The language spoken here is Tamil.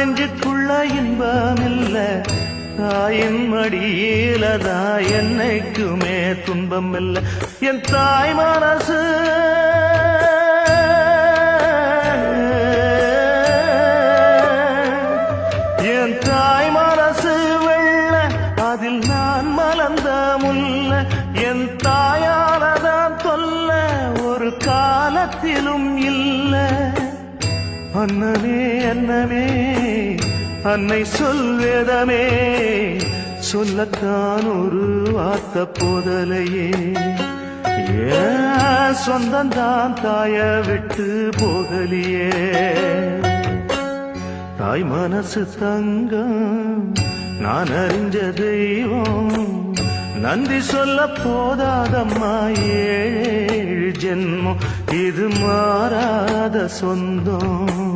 நெஞ்சுக்குள்ள இன்பமில்ல தாயின் மடியிலதா என்னைக்குமே துன்பம் இல்ல என் தாய் மனசு என் தாய் மனசு வெள்ள அதில் நான் மலர்ந்த முல்ல என் தாயானதான் தொல்ல ஒரு காலத்திலும் இல்ல அன்னமே அன்னமே அன்னை சொல்வேதமே சொல்லத்தான் ஒரு வார்த்த போதலையே சொந்தந்தான் தாய விட்டு போகலியே தாய் மனசு தங்கம் நான் அறிஞ்ச தெய்வம் நன்றி சொல்ல போதாதம்மா ஏழு ஜென்மம் இது மாறாத சொந்தம்